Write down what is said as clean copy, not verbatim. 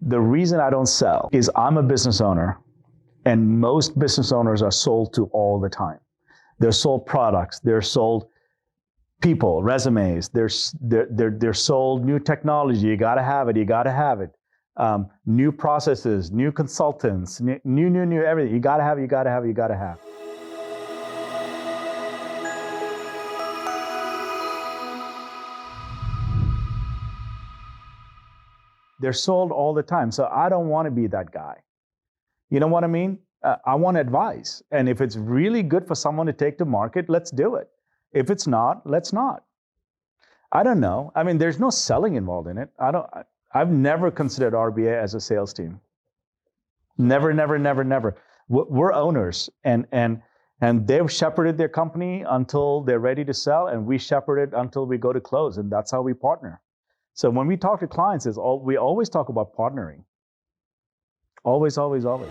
The reason I don't sell is I'm a business owner, and most business owners are sold to all the time. They're sold products, they're sold people, resumes, they're sold new technology. You got to have it. You got to have it. New processes, new consultants, new everything. You got to have it. You got to have it. You got to have. They're sold all the time. So I don't want to be that guy. You know what I mean? I want advice. And if it's really good for someone to take to market, let's do it. If it's not, let's not. I don't know. I mean, there's no selling involved in it. I've never considered RBA as a sales team. Never, never, never, never. We're owners, and they've shepherded their company until they're ready to sell, and we shepherd it until we go to close, and that's how we partner. So when we talk to clients, we always talk about partnering. Always, always, always.